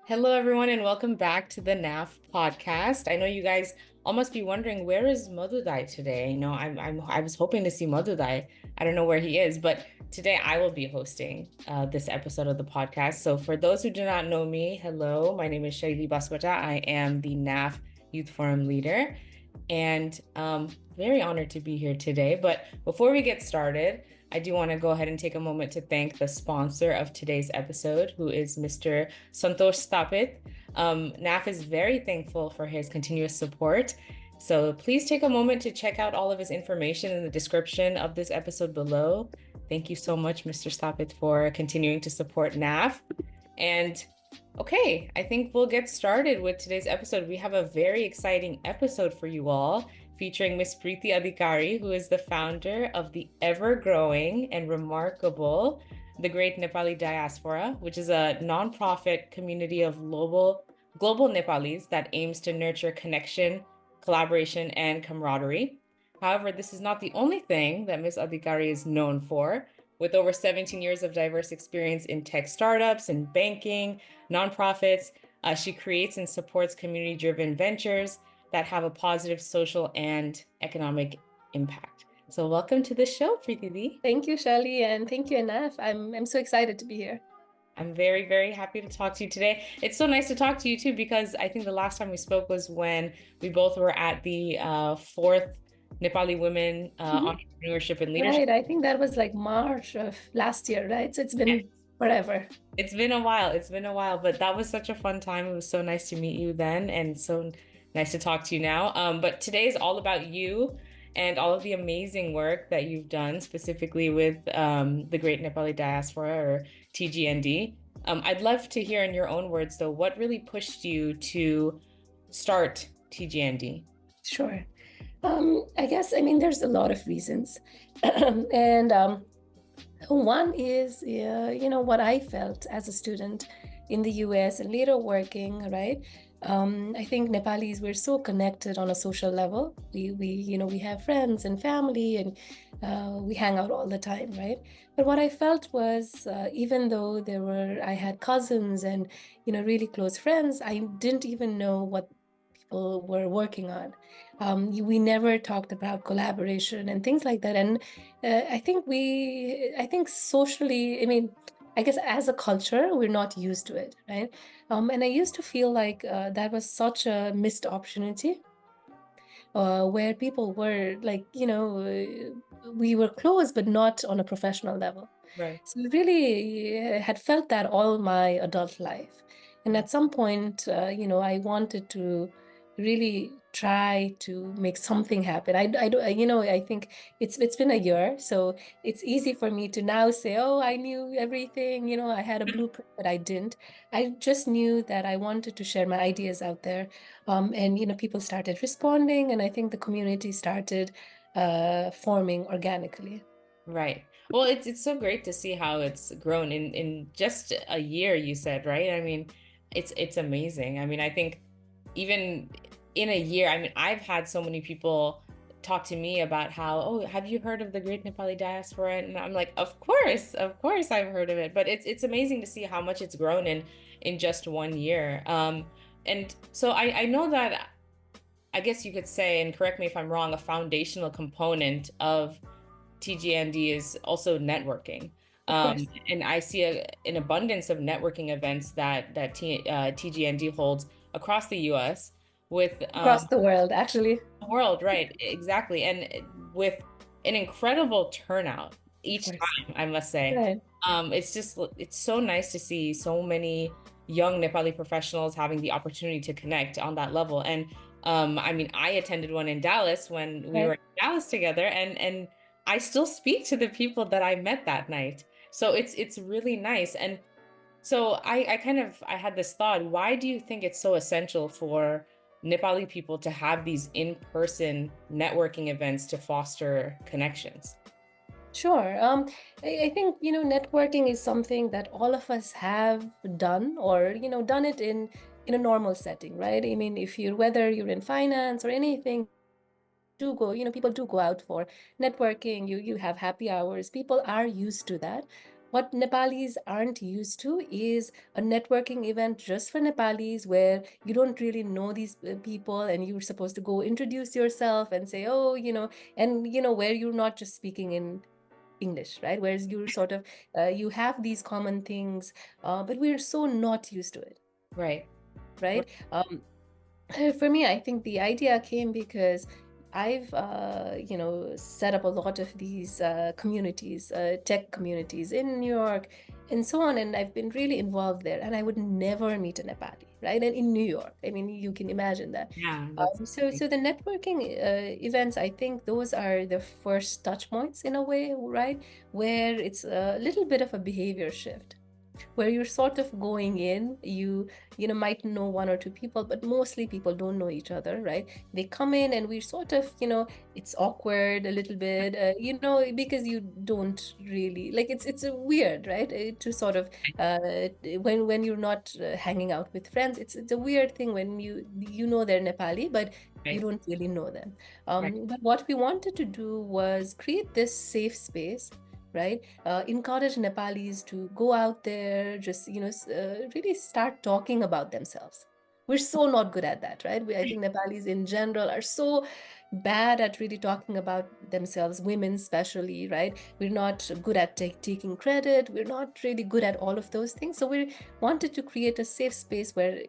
Hello, everyone, and welcome back to the NAF podcast. I know you guys all must be wondering, where is Madhudai today? I was hoping to see Madhudai. I don't know where he is, but today I will be hosting this episode of the podcast. So for those who do not know me, hello, my name is Shailee Banskota. I am the NAF Youth Forum leader, and very honored to be here today. But before we get started, I do want to go ahead and take a moment to thank the sponsor of today's episode, who is Mr. Santosh Stapit. NAF is very thankful for his continuous support. So please take a moment to check out all of his information in the description of this episode below. Thank you so much, Mr. Stapit, for continuing to support NAF. And okay, I think we'll get started with today's episode. We have a very exciting episode for you all, featuring Miss Preeti Adhikary, who is the founder of the ever-growing and remarkable the Great Nepali Diaspora, which is a nonprofit community of global Nepalis that aims to nurture connection, collaboration, and camaraderie. However, this is not the only thing that Ms. Adhikary is known for. With over 17 years of diverse experience in tech startups and banking, nonprofits, she creates and supports community-driven ventures that have a positive social and economic impact. So welcome to the show, Preeti. Thank you, Shailee, and thank you, NAF. I'm so excited to be here. I'm very, very happy to talk to you today. It's so nice to talk to you too, because I think the last time we spoke was when we both were at the fourth Nepali Women Entrepreneurship and Leadership. Right, I think that was like March of last year, right? So it's been forever. It's been a while. It's been a while, but that was such a fun time. It was so nice to meet you then, and so nice to talk to you now. But today is all about you and all of the amazing work that you've done, specifically with the Great Nepali Diaspora, or TGND. I'd love to hear in your own words, though, what really pushed you to start TGND? Sure. I guess, there's a lot of reasons. And one is, what I felt as a student in the US and later working, right? I think Nepalis, we're so connected on a social level. We have friends and family, and we hang out all the time, right? But what I felt was, even though I had cousins and, really close friends, I didn't even know what people were working on. We never talked about collaboration and things like that. And I think socially, I guess as a culture, we're not used to it, right? And I used to feel like that was such a missed opportunity, where people were like, we were close, but not on a professional level. Right. So I really had felt that all my adult life. And at some point, I wanted to really try to make something happen. I think it's been a year, so it's easy for me to now say, oh, I knew everything, I had a blueprint, but I didn't. I just knew that I wanted to share my ideas out there. And people started responding, and I think the community started forming organically. Right. Well, it's so great to see how it's grown in just a year, you said, right? It's amazing. I think even in a year, I've had so many people talk to me about how, oh, have you heard of the Great Nepali Diaspora? And I'm like, of course I've heard of it. But it's amazing to see how much it's grown in just 1 year. And so I know that, I guess you could say, and correct me if I'm wrong, a foundational component of TGND is also networking. And I see an abundance of networking events that TGND holds across the US with across the world, actually. The world, right, exactly. And with an incredible turnout each time, I must say. Right. It's so nice to see so many young Nepali professionals having the opportunity to connect on that level. And I attended one in Dallas when we were in Dallas together, and I still speak to the people that I met that night. So it's really nice. And so I had this thought, why do you think it's so essential for Nepali people to have these in-person networking events to foster connections? Sure. I think, networking is something that all of us have done or, done it in a normal setting, right? I mean, whether you're in finance or anything, people do go out for networking. You have happy hours. People are used to that. What Nepalis aren't used to is a networking event just for Nepalis where you don't really know these people and you're supposed to go introduce yourself and say, oh, and where you're not just speaking in English, right? Whereas you sort of you have these common things, but we're so not used to it, Right. Right. right? For me, I think the idea came because I've, set up a lot of these communities, tech communities in New York and so on. And I've been really involved there. And I would never meet a Nepali, right? And in New York, I mean, you can imagine that. Yeah, that's So the networking events, I think those are the first touch points in a way, right? Where it's a little bit of a behavior shift where you're sort of going in, you might know one or two people, but mostly people don't know each other, right? They come in and we sort of, it's awkward a little bit, because you don't really like it's a weird, right? To sort of when you're not hanging out with friends, it's a weird thing when you know they're Nepali, but you right. don't really know them. Right. But what we wanted to do was create this safe space, right? Encourage Nepalis to go out there, just, really start talking about themselves. We're so not good at that, right? I think Nepalis in general are so bad at really talking about themselves, women especially, right? We're not good at taking credit. We're not really good at all of those things. So we wanted to create a safe space where,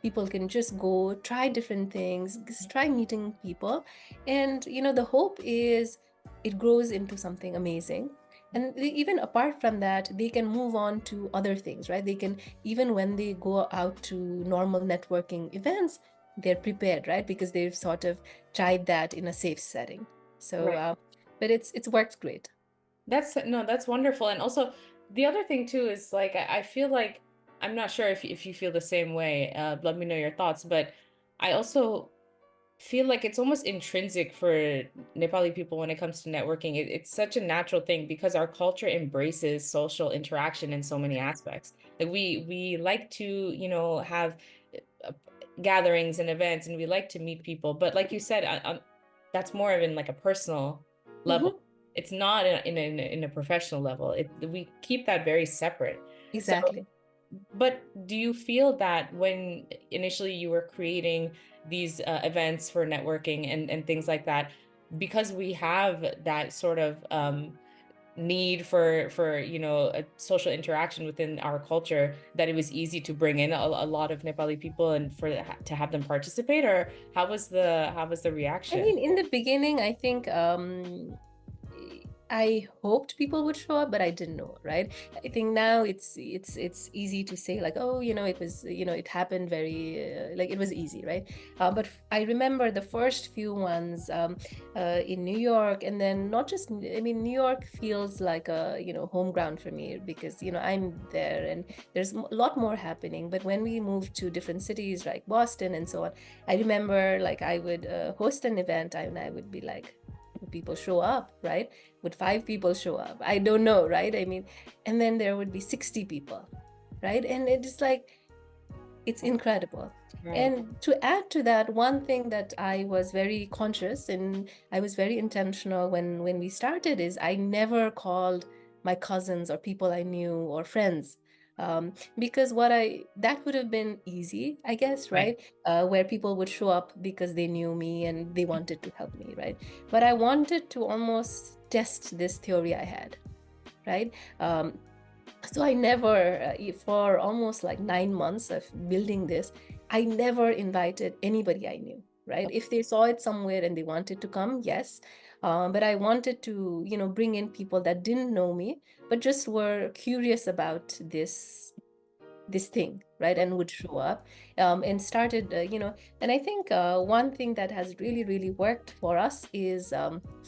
people can just go try different things, just try meeting people. And, the hope is it grows into something amazing. And even apart from that, they can move on to other things, right? They can, even when they go out to normal networking events, they're prepared, right? Because they've sort of tried that in a safe setting. So, Right. but it's worked great. That's no, that's wonderful. And also the other thing too is like I feel like I'm not sure if you feel the same way. Let me know your thoughts, but I also feel like it's almost intrinsic for Nepali people when it comes to networking. It's such a natural thing because our culture embraces social interaction in so many aspects. Like we like to, have uh, gatherings and events, and we like to meet people. But like you said, that's more of in like a personal level. Hmm. It's not in a professional level. We keep that very separate. So Exactly. but do you feel that when initially you were creating these events for networking and things like that, because we have that sort of need for a social interaction within our culture, that it was easy to bring in a lot of Nepali people and to have them participate, or how was the I reaction? mean, in the beginning, I think I hoped people would show up, but I didn't know, right? I think now it's easy to say like, oh, it was, it happened very like it was easy, right? But I remember the first few ones in New York, and then not just, I mean, New York feels like a home ground for me because I'm there and there's a lot more happening. But when we moved to different cities like Boston and so on, I remember like I would host an event and I would be like, would people show up, right? Would 5 people show up? I don't know, right? I mean, and then there would be 60 people, right? And it's like, it's incredible. Right. And to add to that, one thing that I was very conscious and I was very intentional when we started is I never called my cousins or people I knew or friends. Because that would have been easy, I guess, Right. right? Where people would show up because they knew me and they wanted to help me, right? But I wanted to almost test this theory I had, right? So I never, for almost like 9 months of building this, I never invited anybody I knew, right? If they saw it somewhere and they wanted to come, yes. But I wanted to, bring in people that didn't know me, but just were curious about this thing, right? And would show up, and started, and I think one thing that has really, really worked for us is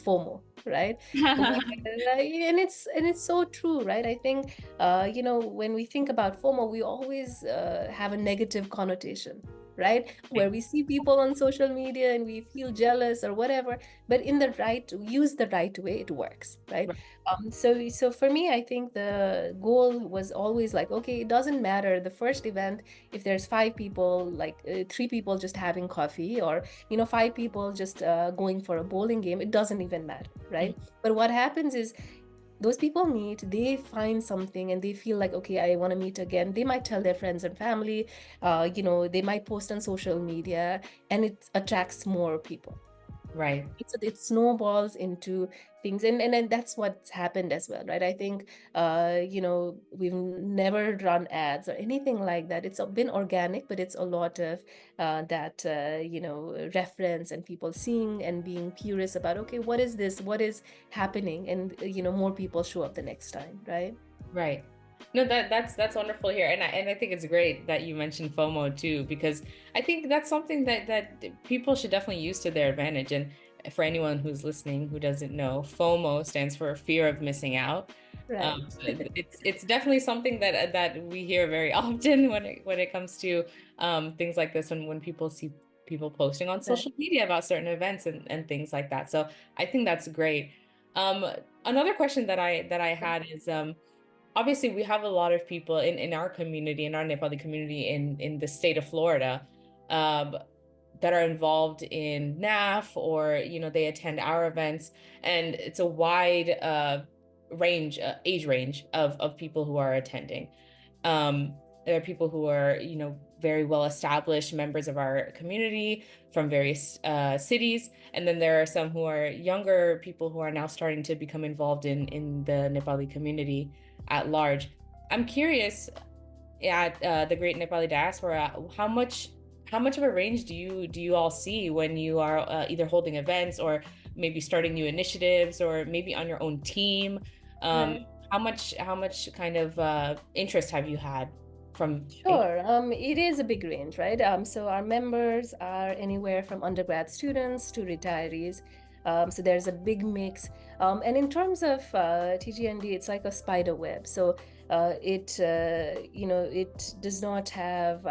FOMO, right? And it's so true, right? I think when we think about FOMO, we always have a negative connotation, right? Where we see people on social media and we feel jealous or whatever, but in the right, use the right way, it works, right? Right. So for me, I think the goal was always like, okay, it doesn't matter the first event if there's five people, like three people just having coffee, or five people just going for a bowling game. It doesn't even matter, Mhm. right? But what happens is those people meet, they find something and they feel like, okay, I want to meet again. They might tell their friends and family, they might post on social media, and it attracts more people. Right. It snowballs into things, and that's what's happened as well, right? I think we've never run ads or anything like that. It's been organic, but it's a lot of that reference and people seeing and being curious about, okay, what is this, what is happening, and more people show up the next time, right? Right. No, that's wonderful here. And I think it's great that you mentioned FOMO too, because I think that's something that people should definitely use to their advantage. And for anyone who's listening who doesn't know, FOMO stands for fear of missing out. Right. So it's definitely something that we hear very often when it comes to things like this, when people see people posting on Right. social media about certain events and things like that. So I think that's great. Um, Another question that I had is obviously we have a lot of people in our community, in our Nepali community in the state of Florida, um, that are involved in NAF, or they attend our events, and it's a wide range, age range of people who are attending. There are people who are, very well established members of our community from various cities, and then there are some who are younger people who are now starting to become involved in the Nepali community at large. I'm curious, at the Great Nepali Diaspora, how much of a range do you all see when you are either holding events, or maybe starting new initiatives, or maybe on your own team? Um, Right. how much kind of interest have you had from Sure. It is a big range, right? So our members are anywhere from undergrad students to retirees. So there's a big mix. And in terms of TGND, it's like a spider web. So it does not have,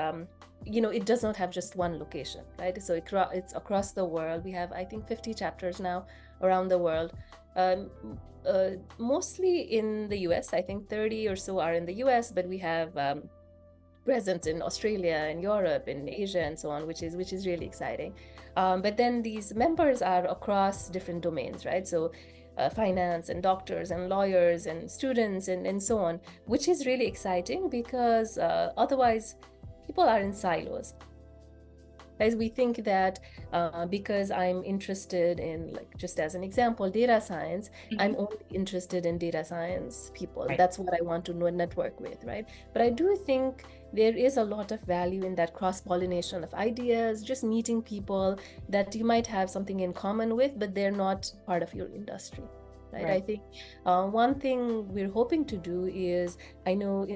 it does not have just one location, right? So it's across the world. We have, I think, 50 chapters now around the world. Um, Mostly in the US. I think 30 or so are in the US, but we have presence in Australia and Europe and Asia and so on, which is really exciting. But then these members are across different domains, right? So finance and doctors and lawyers and students and so on, which is really exciting because otherwise people are in silos. Guys, we think that because I'm interested in, like, just as an example, data science, I'm Mhm. only interested in data science people. Right. That's what I want to know and network with, right? But I do think there is a lot of value in that cross-pollination of ideas, just meeting people that you might have something in common with, but they're not part of your industry. Right. I Right. think one thing we're hoping to do is, I know,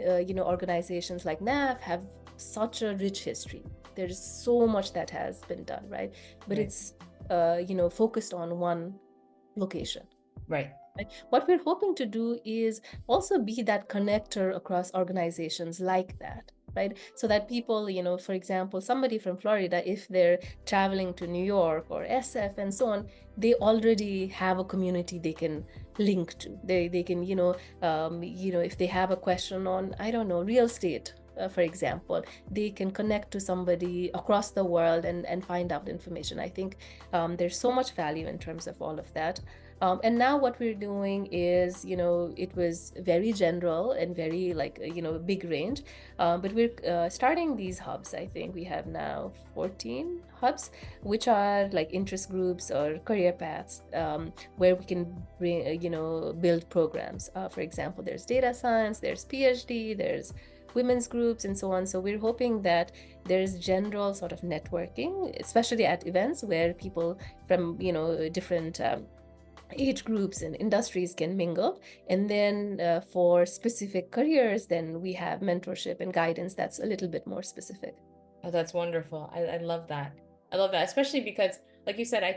organizations like NAF have such a rich history. There's so much that has been done, right? But Right. it's focused on one location. Right. Right? What we're hoping to do is also be that connector across organizations like that, right? So that people, for example, somebody from Florida, if they're traveling to New York or SF and so on, they already have a community they can link to. They can, if they have a question on, I don't know, real estate. For example, they can connect to somebody across the world and find out information. I think there's so much value in terms of all of that. And now what we're doing is, it was very general and very, like, big range. But we're starting these hubs. I think we have now 14 hubs, which are like interest groups or career paths, where we can bring, build programs. For example, there's data science, there's PhD, there's women's groups and so on. So we're hoping that there's general sort of networking, especially at events where people from, different age groups and industries can mingle. And then for specific careers, then we have mentorship and guidance that's a little bit more specific. Oh, that's wonderful. I love that. I love that, especially because, like you said, I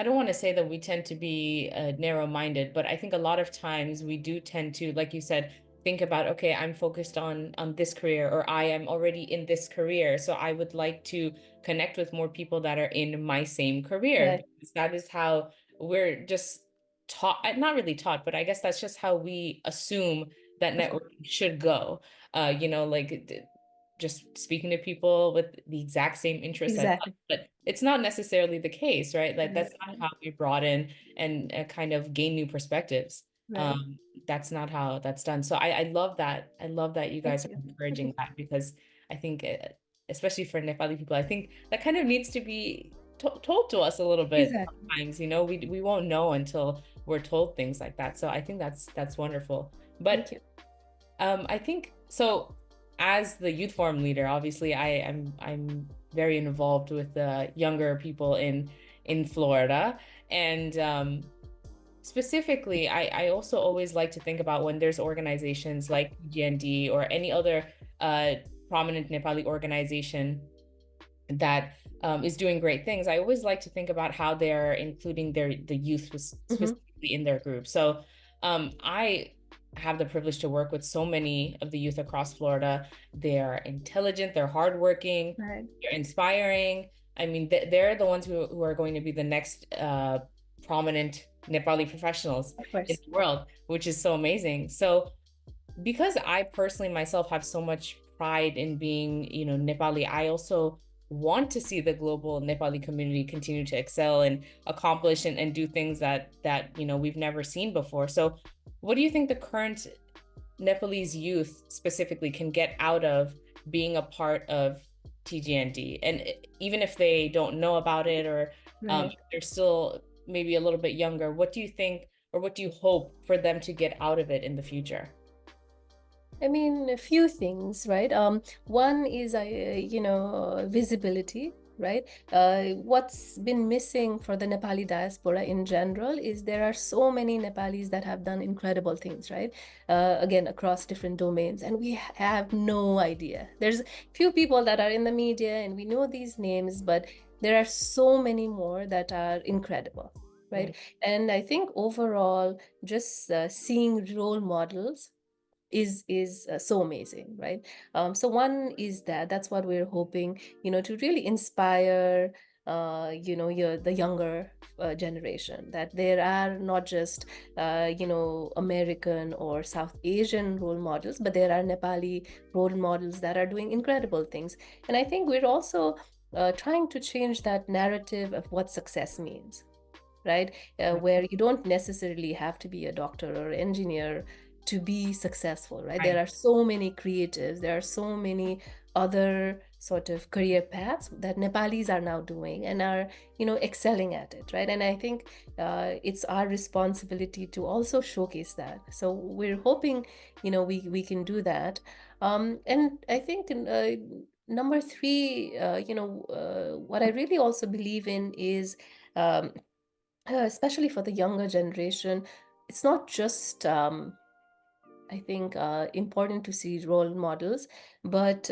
don't want to say that we tend to be narrow-minded, but I think a lot of times we do tend to, like you said, think about, okay, I'm focused on this career, or I am already in this career, so I would like to connect with more people that are in my same career, Right. because that is how we're just taught, not really taught, but I guess that's just how we assume that Of course. networking should go. Like just speaking to people with the exact same interests as us, Exactly. but it's not necessarily the case, right? Like Right. that's not how we broaden and kind of gain new perspectives. Right. Um, that's not how that's done. So I love that. I love that you Thank guys are you. encouraging that, because I think, especially for Nepali people, I think that kind of needs to be told to us a little bit Exactly. sometimes. We won't know until we're told things like that. So I think that's wonderful. Thank But you. I think so. As the youth forum leader, obviously, I'm very involved with the younger people in Florida, and specifically, I also always like to think about when there's organizations like TGND or any other prominent Nepali organization that is doing great things. I always like to think about how they're including the youth Hmm. specifically in their group. So I have the privilege to work with so many of the youth across Florida. They're intelligent, they're hardworking, Right. they're inspiring. I mean, they're the ones who are going to be the next prominent Nepali professionals Of in course. the world, which is so amazing. So because I personally myself have so much pride in being, Nepali, I also want to see the global Nepali community continue to excel and accomplish and do things that we've never seen before. So, what do you think the current Nepalese youth specifically can get out of being a part of TGND? And even if they don't know about it, or Right. they're still maybe a little bit younger, what do you think, or what do you hope for them to get out of it in the future? I mean, a few things, right? One is, visibility, right? What's been missing for the Nepali diaspora in general is there are so many Nepalis that have done incredible things, right? Again, across different domains, and we have no idea. There's few people that are in the media, and we know these names, but there are so many more that are incredible, right? Right. And I think overall, just seeing role models is so amazing, right? So one is that's what we're hoping, to really inspire the younger generation, that there are not just American or South Asian role models, but there are Nepali role models that are doing incredible things. And I think we're also trying to change that narrative of what success means, right? Right. Where you don't necessarily have to be a doctor or engineer to be successful, right? There Right. are so many creatives, there are so many other sort of career paths that Nepalis are now doing and are, excelling at it, right? And I think it's our responsibility to also showcase that. So we're hoping, we can do that. And I think number three, what I really also believe in is especially for the younger generation, it's not just I think important to see role models, but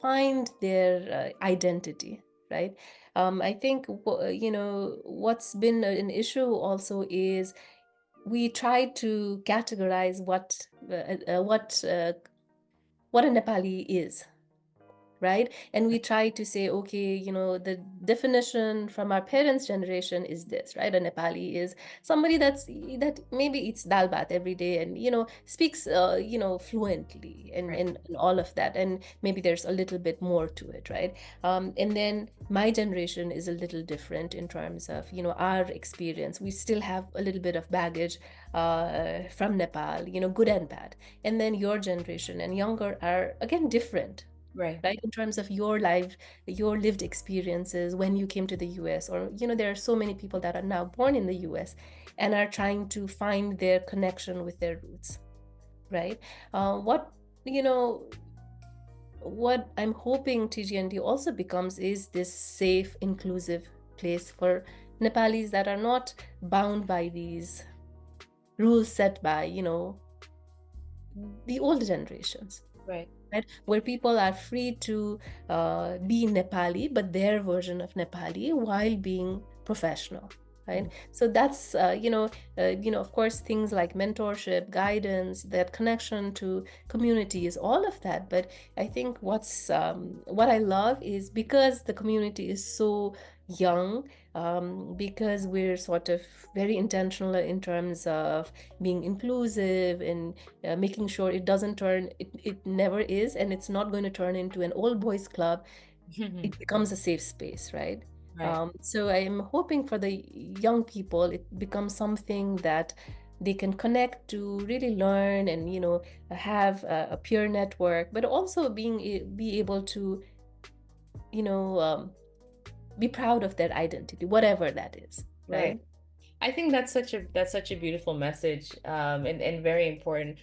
find their identity, right? I think what's been an issue also is we try to categorize what a Nepali is, right? And we try to say, okay, the definition from our parents' generation is this, right? A Nepali is somebody that maybe eats dal bhat every day and speaks fluently and, Right. and all of that, and maybe there's a little bit more to it, right? And then my generation is a little different in terms of our experience. We still have a little bit of baggage from Nepal, good and bad. And then your generation and younger are again different, Right. right? In terms of your life, your lived experiences when you came to the US, or there are so many people that are now born in the US and are trying to find their connection with their roots, right? What you know what I'm hoping TGND also becomes is this safe, inclusive place for Nepalis that are not bound by these rules set by the old generations, Right. right? Where people are free to be Nepali, but their version of Nepali while being professional. right? So that's of course, things like mentorship, guidance, that connection to communities, all of that. But I think what I love is, because the community is so young, because we're sort of very intentional in terms of being inclusive and making sure it doesn't turn, it never is, and it's not going to turn into an old boys club. It becomes a safe space, right? Right. So I'm hoping for the young people, it becomes something that they can connect to, really learn, and have a peer network, but also be able to you know um, be proud of their identity, whatever that is, Right. right? I think that's such a beautiful message, and very important.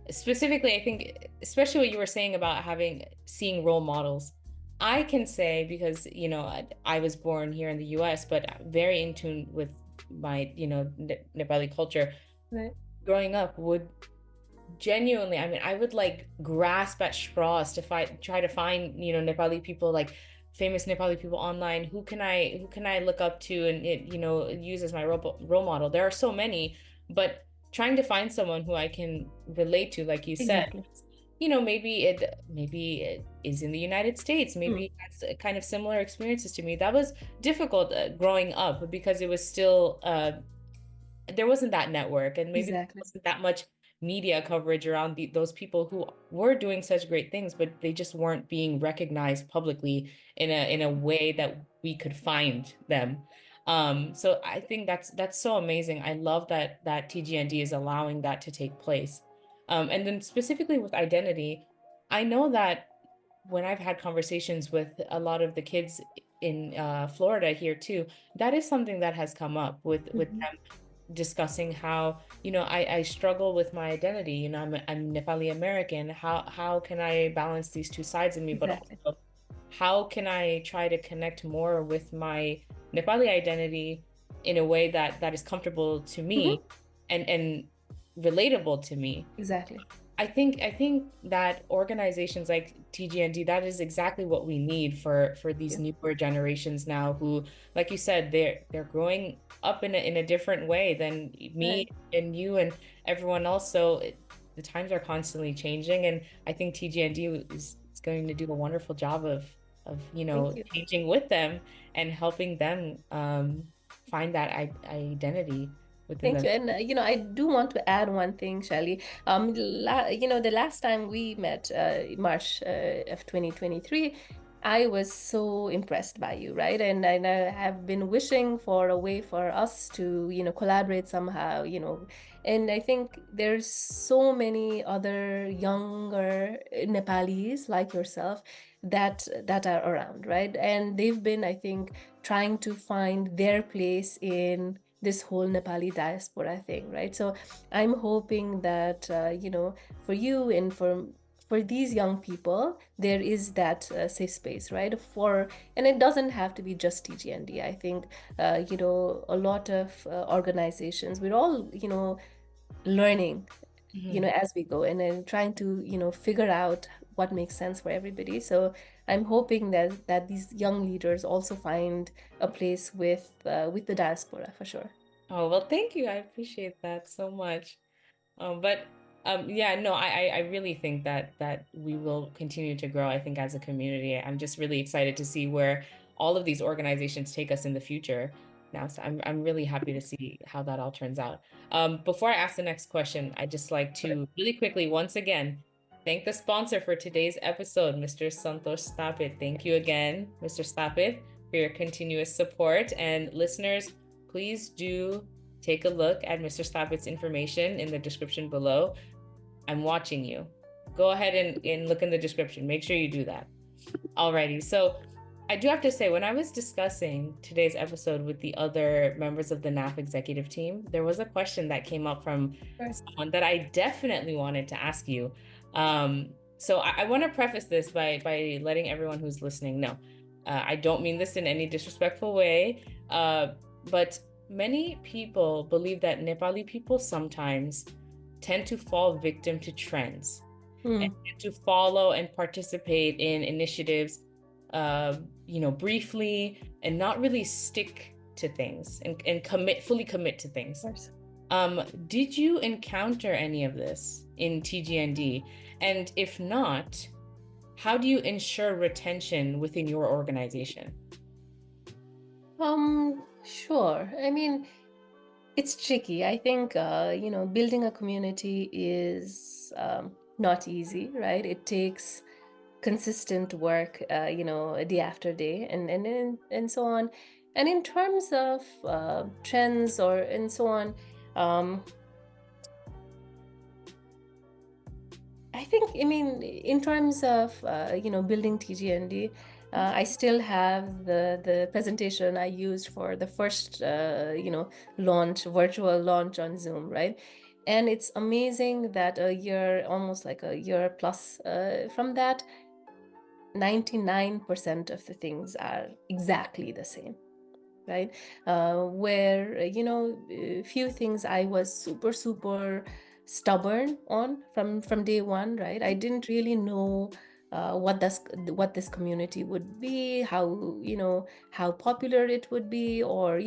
Specifically, I think, especially what you were saying about seeing role models. I can say, because I was born here in the U.S., but very in tune with my Nepali culture. Right. Growing up, would genuinely, I mean, I would like grasp at straws to try to find Nepali people, like famous Nepali people online. Who can I look up to and use as my role model? There are so many, but trying to find someone who I can relate to, like you said, Exactly. maybe it is in the United States, Mm. maybe it has kind of similar experiences to me. That was difficult growing up, because it was still there wasn't that network, and maybe there Exactly. wasn't that much media coverage around those people who were doing such great things, but they just weren't being recognized publicly in a way that we could find them. So I think that's so amazing. I love that TGND is allowing that to take place. And then specifically with identity, I know that when I've had conversations with a lot of the kids in Florida here too, that is something that has come up with Mhm. them discussing how, I struggle with my identity. I'm Nepali American. How can I balance these two sides of me? But Exactly. also, how can I try to connect more with my Nepali identity in a way that is comfortable to Hmm. me and relatable to me? Exactly. I think that organizations like TGND, that is exactly what we need for these Yeah. newer generations now, who, like you said, they're growing up in a different way than me Right. and you and everyone else. So the times are constantly changing, and I think TGND is going to do a wonderful job of Thank you. changing with them and helping them find that identity within Thank them. you. And I do want to add one thing, Shailee. The last time we met, March of 2023, I was so impressed by you, right? And I have been wishing for a way for us to, collaborate somehow, And I think there's so many other younger Nepalis like yourself that are around, right? And they've been, I think, trying to find their place in this whole Nepali diaspora thing, right? So I'm hoping that for you and for these young people, there is that safe space, right? And it doesn't have to be just TGND. I think a lot of organizations, we're all learning Mhm. as we go, and then trying to figure out what makes sense for everybody. So I'm hoping that these young leaders also find a place with the diaspora, for sure. Oh, well, thank you. I appreciate that so much. But yeah, no, I really think that we will continue to grow, I think, as a community. I'm just really excited to see where all of these organizations take us in the future now. So I'm really happy to see how that all turns out. Before I ask the next question, I'd just like to really quickly, once again, thank the sponsor for today's episode, Mr. Santosh Stapit. Thank you again, Mr. Stapit, for your continuous support. And listeners, please do take a look at Mr. Stapit's information in the description below. I'm watching you. Go ahead and look in the description. Make sure you do that. Alrighty. So I do have to say, when I was discussing today's episode with the other members of the NAF executive team, there was a question that came up from Sure. someone that I definitely wanted to ask you. So I want to preface this by letting everyone who's listening know. I don't mean this in any disrespectful way, but many people believe that Nepali people sometimes tend to fall victim to trends and Hmm. to follow and participate in initiatives, briefly, and not really stick to things and fully commit to things. Of course. Did you encounter any of this in TGND? And if not, how do you ensure retention within your organization? Sure. I mean, it's tricky. I think, building a community is not easy, right? It takes consistent work, day after day, and so on. And in terms of trends and so on, um, I think, I mean, in terms of, building TGND, I still have the presentation I used for the first, virtual launch on Zoom, right? And it's amazing that almost like a year plus from that, 99% of the things are exactly the same, right? Where, a few things I was super, super stubborn on from day one, right? I didn't really know what this community would be, how popular it would be, or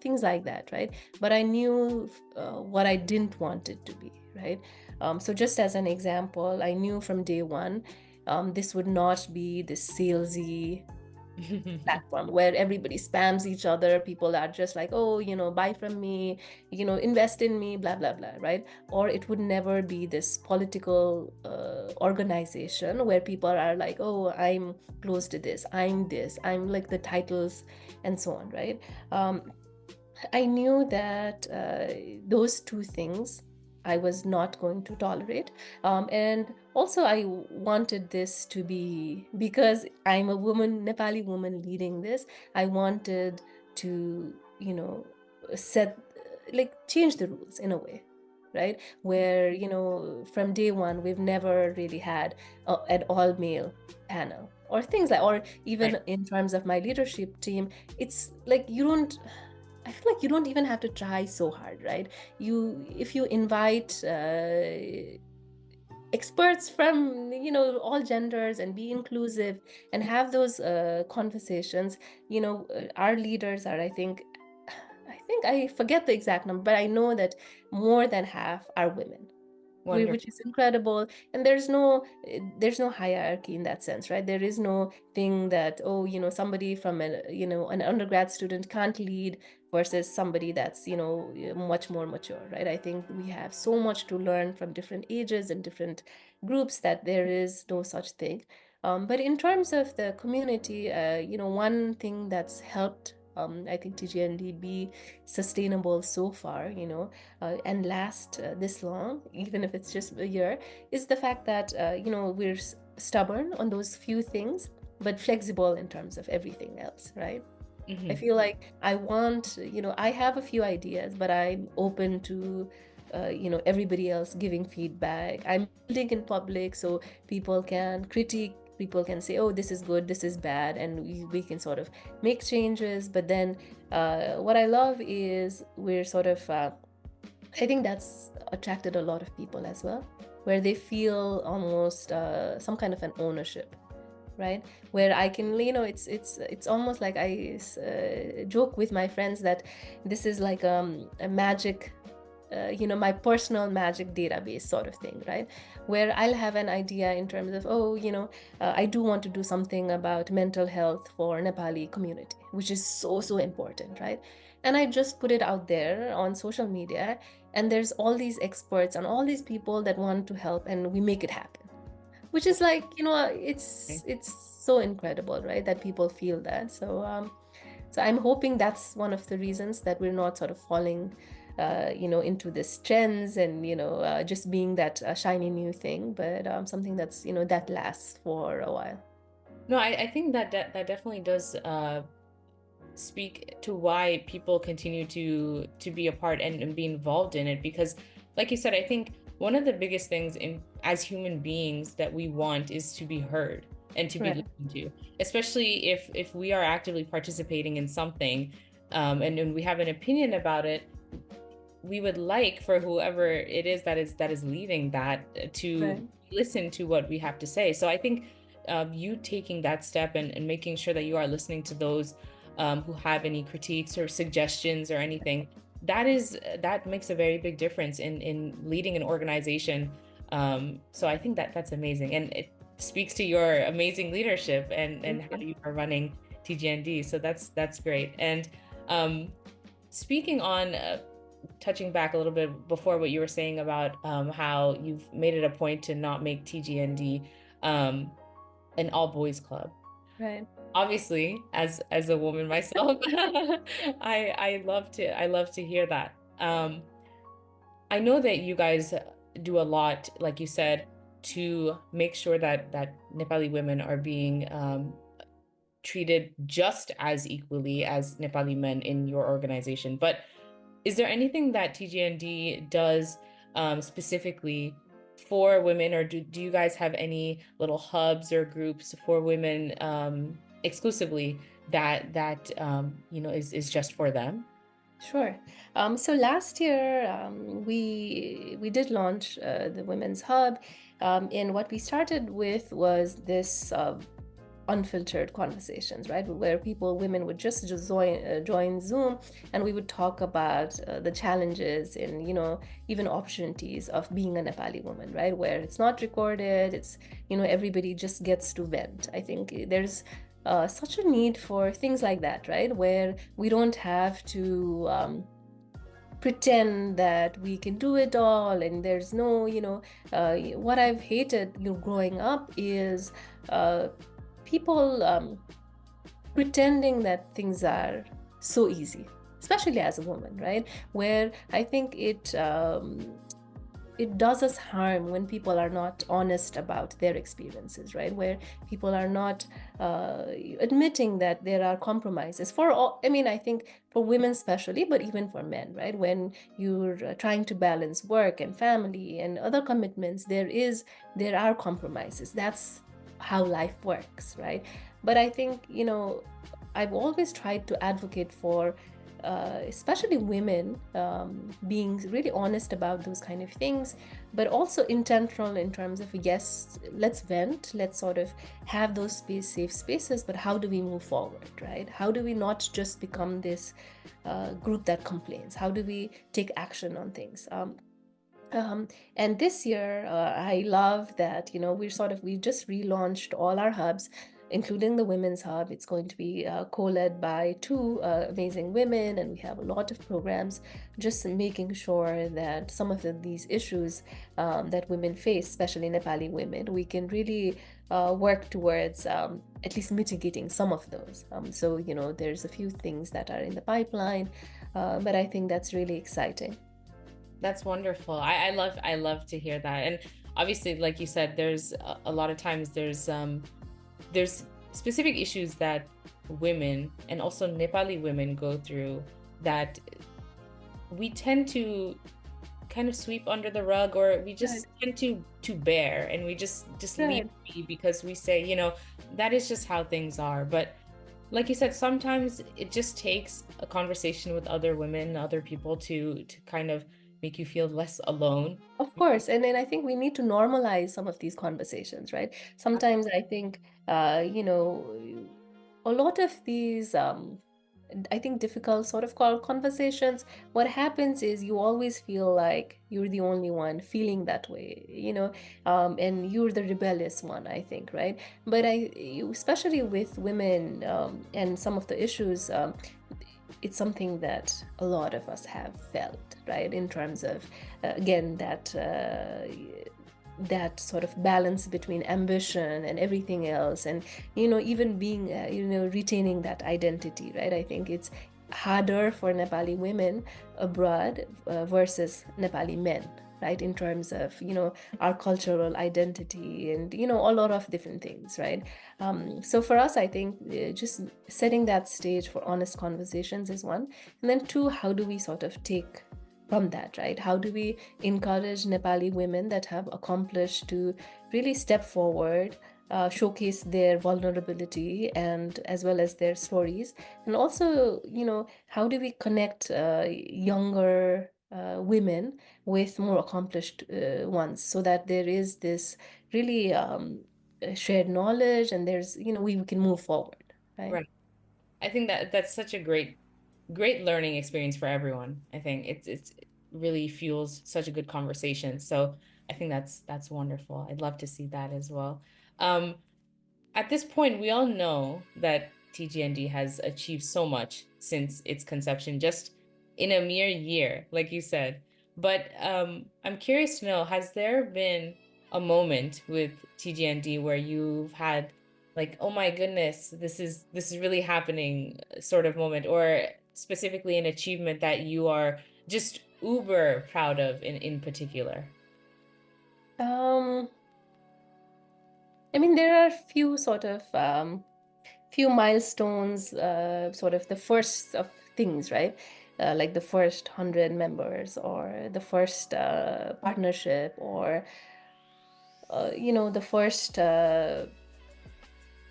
things like that, right? But I knew what I didn't want it to be, right? So just as an example, I knew from day one, this would not be this salesy platform where everybody spams each other. People are just like, oh, buy from me, invest in me, blah, blah, blah, right? Or it would never be this political organization where people are like, oh, I'm close to this, I'm like the titles and so on, right? I knew that those two things I was not going to tolerate. And also, I wanted this to be, because I'm a woman, Nepali woman leading this, I wanted to, set, change the rules in a way, right? Where, from day one, we've never really had an all male panel or things like, or even Right. in terms of my leadership team, it's like I feel like you don't even have to try so hard, right? If you invite experts from all genders and be inclusive and have those conversations, our leaders are, I forget the exact number, but I know that more than half are women, which Wonderful. is incredible. And there's no hierarchy in that sense, right? There is no thing that, oh, somebody from an undergrad student can't lead versus somebody that's much more mature, right? I think we have so much to learn from different ages and different groups that there is no such thing. But in terms of the community, one thing that's helped, I think, TGND be sustainable so far, and last this long, even if it's just a year, is the fact that we're stubborn on those few things, but flexible in terms of everything else, right? I feel like I have a few ideas, but I'm open to everybody else giving feedback. I'm building in public so people can critique, people can say, oh, this is good, this is bad, and we can sort of make changes. But then what I love is we're sort of I think that's attracted a lot of people as well, where they feel almost some kind of an ownership, right? Where I can, it's almost like I joke with my friends that this is like a magic, my personal magic database sort of thing, right? Where I'll have an idea in terms of, oh, I do want to do something about mental health for Nepali community, which is so, so important, right? And I just put it out there on social media, and there's all these experts and all these people that want to help, and we make it happen, which is like, it's so incredible, right? That people feel that. So I'm hoping that's one of the reasons that we're not sort of falling into this trends and just being that shiny new thing, but something that's that lasts for a while. No, I think that definitely does speak to why people continue to be a part and be involved in it. Because, like you said, I think one of the biggest things as human beings that we want is to be heard and to be Right. listened to, especially if we are actively participating in something, and we have an opinion about it. We would like for whoever it is that is leading that to Right. listen to what we have to say. So I think you taking that step and making sure that you are listening to those who have any critiques or suggestions or anything. That makes a very big difference in leading an organization. So I think that that's amazing, and it speaks to your amazing leadership and Thank how you. you are running TGND. So that's great. And um, speaking on touching back a little bit before what you were saying about how you've made it a point to not make TGND um, an all boys club. Right. Obviously, as a woman myself, I love to hear that. I know that you guys do a lot, like you said, to make sure that Nepali women are being treated just as equally as Nepali men in your organization. But is there anything that TGND does specifically for women, or do you guys have any little hubs or groups for women exclusively that is just for them? Sure. So last year, we did launch the Women's Hub, and what we started with was this unfiltered conversations, right? Where women would just join Zoom, and we would talk about the challenges and even opportunities of being a Nepali woman, right? Where it's not recorded, it's everybody just gets to vent. I think there's such a need for things like that, right? Where we don't have to pretend that we can do it all, and there's no what I've hated growing up is people pretending that things are so easy, especially as a woman, right? Where I think it does us harm when people are not honest about their experiences, right? Where people are not admitting that there are compromises for all. I mean, I think for women especially, but even for men, right? When you're trying to balance work and family and other commitments, there are compromises. That's how life works, right? But I think I've always tried to advocate for especially women being really honest about those kind of things, but also intentional in terms of, yes, let's vent, let's sort of have those safe spaces, but how do we move forward, right? How do we not just become this group that complains? How do we take action on things? And this year, I love that, we just relaunched all our hubs, including the Women's Hub. It's going to be co-led by two amazing women, and we have a lot of programs just making sure that some of these issues that women face, especially Nepali women, we can really work towards at least mitigating some of those. So, there's a few things that are in the pipeline, but I think that's really exciting. That's wonderful. I love to hear that. And obviously, like you said, there's a lot of times there's specific issues that women and also Nepali women go through that we tend to kind of sweep under the rug, or we Right, just tend to bear, and we just leave right. it be because we say, that is just how things are. But like you said, sometimes it just takes a conversation with other women, other people to kind of make you feel less alone. Of course. And then I think we need to normalize some of these conversations, right? Sometimes I think, a lot of these, I think, difficult sort of conversations, what happens is you always feel like you're the only one feeling that way, and you're the rebellious one, I think, right? But especially with women and some of the issues, it's something that a lot of us have felt, right? In terms of, again, that sort of balance between ambition and everything else, and even being, retaining that identity, right? I think it's harder for Nepali women abroad versus Nepali men, right? In terms of our cultural identity and a lot of different things, right? So for us, I think just setting that stage for honest conversations is one. And then two, how do we sort of take from that, right? How do we encourage Nepali women that have accomplished to really step forward, showcase their vulnerability and as well as their stories? And also, how do we connect younger women with more accomplished ones, so that there is this really shared knowledge, and there's we can move forward, right? Right. I think that that's such a great learning experience for everyone. I think it really fuels such a good conversation. So I think that's wonderful. I'd love to see that as well. Um, at this point, we all know that TGND has achieved so much since its conception, just in a mere year, like you said. But I'm curious to know, has there been a moment with TGND where you've had like, oh my goodness, this is really happening sort of moment, or specifically an achievement that you are just uber proud of in particular? Um, I mean, there are few sort of few milestones, sort of the first of things, right? Like the first 100 members, or the first partnership, or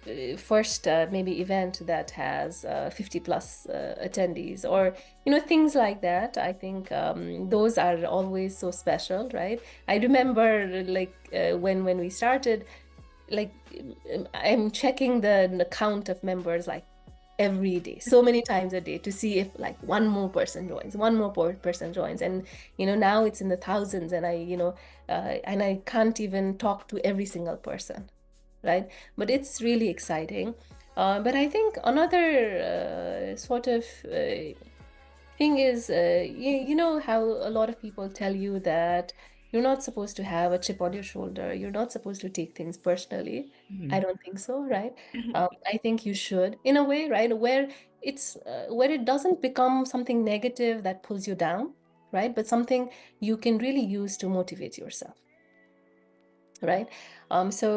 the first maybe event that has 50 plus attendees, or things like that. I think those are always so special, right? I remember, like, when we started, like, I'm checking the count of members, like, every day, so many times a day, to see if, like, one more person joins, and now it's in the thousands, and I can't even talk to every single person, right? But it's really exciting. But I think another sort of thing is, you know how a lot of people tell you that you're not supposed to have a chip on your shoulder, you're not supposed to take things personally. I Mhm. don't think so, right? I think you should, in a way, right, where where it doesn't become something negative that pulls you down, right, but something you can really use to motivate yourself, right? So,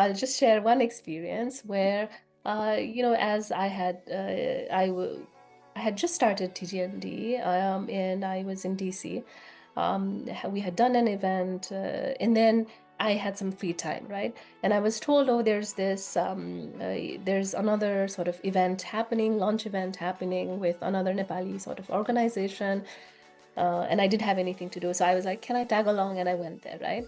I'll just share one experience where, as I had just started TGND, and I was in DC. We had done an event, and then I had some free time, right? And I was told, oh, there's another sort of event happening, launch event happening with another Nepali sort of organization. And I didn't have anything to do. So I was like, can I tag along? And I went there, right?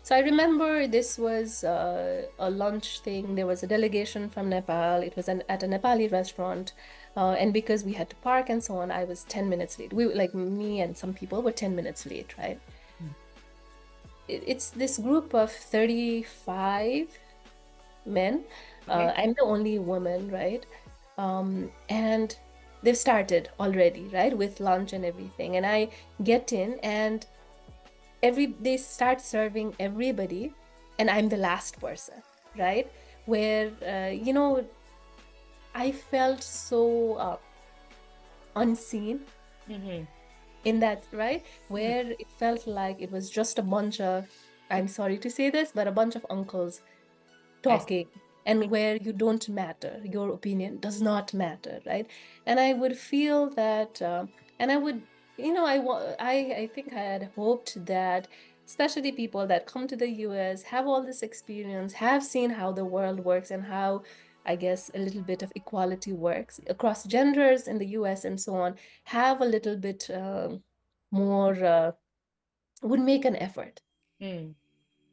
So I remember this was a lunch thing. There was a delegation from Nepal. It was at a Nepali restaurant. And because we had to park and so on, I was 10 minutes late. Like, me and some people were 10 minutes late, right? It's this group of 35 men. Okay. I'm the only woman, right? And they've started already, right, with lunch and everything. And I get in, and they start serving everybody, and I'm the last person, right? Where I felt so unseen Hmm. in that, right? Where it felt like it was just a bunch of, I'm sorry to say this, but a bunch of uncles I see. talking, and where you don't matter, your opinion does not matter, right? And I would feel that, and I would, I think I had hoped that, especially people that come to the US, have all this experience, have seen how the world works, and how, I guess, a little bit of equality works across genders in the US and so on, have a little bit more, would make an effort. Mm.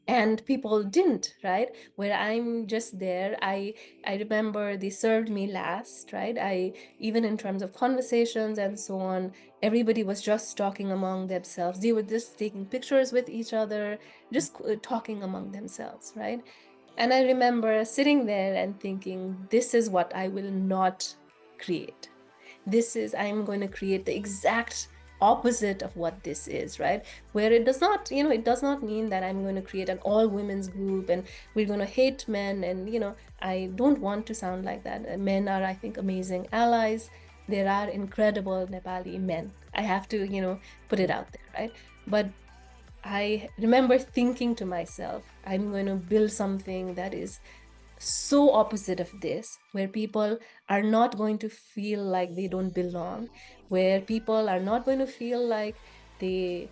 And people didn't, right? Where I'm just there, I remember they served me last, right? I Even in terms of conversations and so on, everybody was just talking among themselves. They were just taking pictures with each other, just talking among themselves, right? And I remember sitting there and thinking, this is what I will not create. I'm going to create the exact opposite of what this is, right? Where it does not, it does not mean that I'm going to create an all women's group and we're going to hate men. And, I don't want to sound like that. Men are, I think, amazing allies. There are incredible Nepali men. I have to, put it out there, right? But I remember thinking to myself, I'm going to build something that is so opposite of this, where people are not going to feel like they don't belong, where people are not going to feel like they're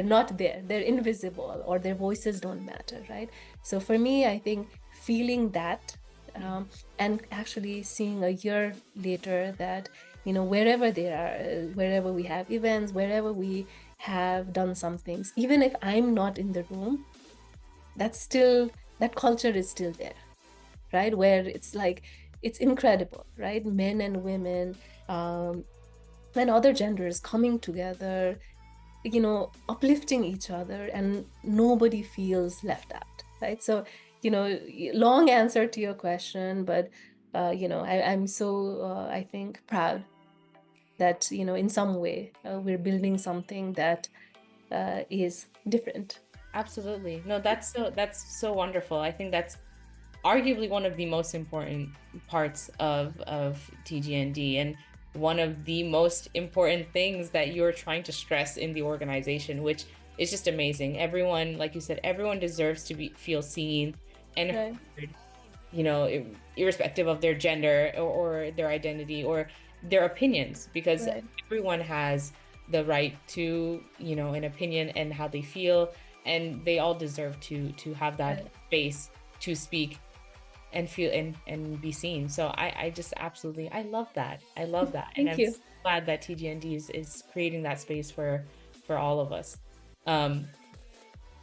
not there, they're invisible, or their voices don't matter, right? So for me, I think feeling that, and actually seeing a year later that, wherever they are, wherever we have events, wherever we have done some things, even if I'm not in the room, that culture is still there, right? Where it's like, it's incredible, right? Men and women and other genders coming together, uplifting each other, and nobody feels left out, right? So, long answer to your question, but I'm so I think proud that in some way we're building something that is different. Absolutely. No, that's so wonderful. I think that's arguably one of the most important parts of TGND, and one of the most important things that you're trying to stress in the organization, which is just amazing. Everyone, like you said, everyone deserves to feel seen and Right. heard, irrespective of their gender or their identity or their opinions, because Right. everyone has the right to, an opinion and how they feel, and they all deserve to have that Right. space to speak and feel and be seen. So I just absolutely, I love that. I love that. And Thank I'm you. so glad that TGND is creating that space for all of us. Um,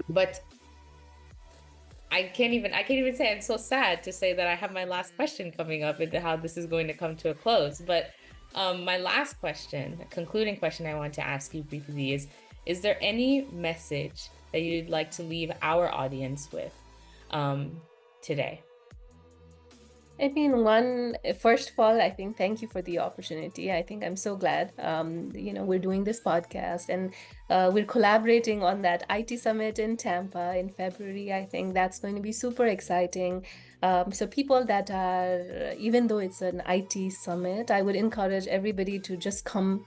but I can't even say, I'm so sad to say that I have my last question coming up and how this is going to come to a close. But my last question, concluding question I want to ask you, Preeti, is there any message that you'd like to leave our audience with today? I mean, first of all, I think thank you for the opportunity. I think I'm so glad, we're doing this podcast, and we're collaborating on that IT summit in Tampa in February. I think that's going to be super exciting. So people that are, even though it's an IT summit, I would encourage everybody to just come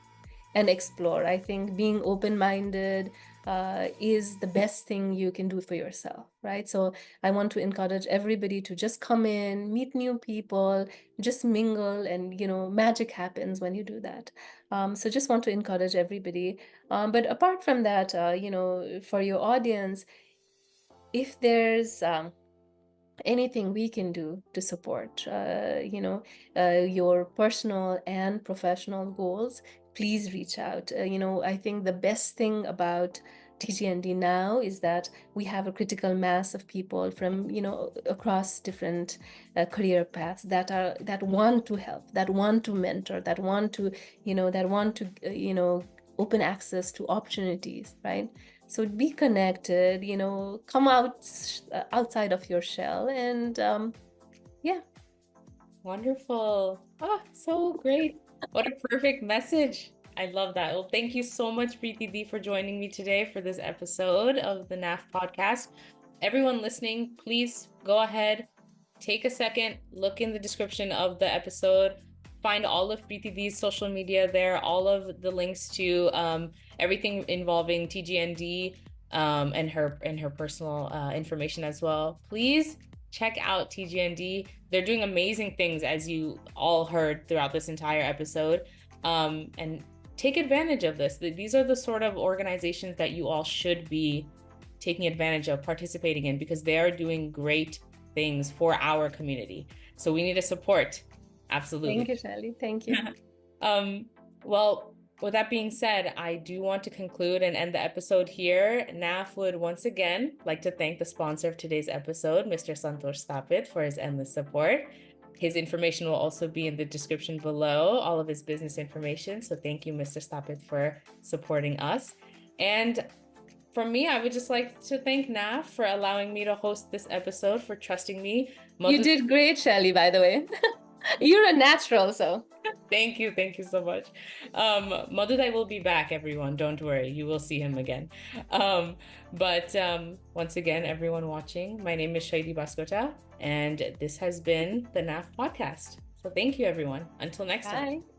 and explore. I think being open-minded is the best thing you can do for yourself, right? So I want to encourage everybody to just come in, meet new people, just mingle, and magic happens when you do that. So just want to encourage everybody. But apart from that, for your audience, if there's anything we can do to support your personal and professional goals, please reach out. I think the best thing about TGND now is that we have a critical mass of people from across different career paths that want to help, that want to mentor, that want to open access to opportunities, right? So be connected, come outside of your shell, and yeah. Wonderful. Oh, so great. What a perfect message. I love that. Well, thank you so much, Preeti D, for joining me today for this episode of the NAF podcast. Everyone listening, please go ahead, take a second, look in the description of the episode, find all of Preeti D's social media there, all of the links to everything involving TGND and her personal information as well. Please check out TGND. They're doing amazing things, as you all heard throughout this entire episode. And take advantage of this. These are the sort of organizations that you all should be taking advantage of, participating in, because they are doing great things for our community. So we need to support. Absolutely. Thank you, Shailee. Thank you. Well, with that being said, I do want to conclude and end the episode here. NAF would once again like to thank the sponsor of today's episode, Mr. Santosh Thapit, for his endless support. His information will also be in the description below, all of his business information. So thank you, Mr. Thapit, for supporting us. And from me, I would just like to thank NAF for allowing me to host this episode, for trusting me. You did great, Shailee, by the way. You're a natural, so. Thank you so much. Madhudai will be back, everyone. Don't worry, you will see him again. But once again, everyone watching, my name is Shailee Banskota, and this has been the NAF podcast. So thank you, everyone. Until next time. Bye.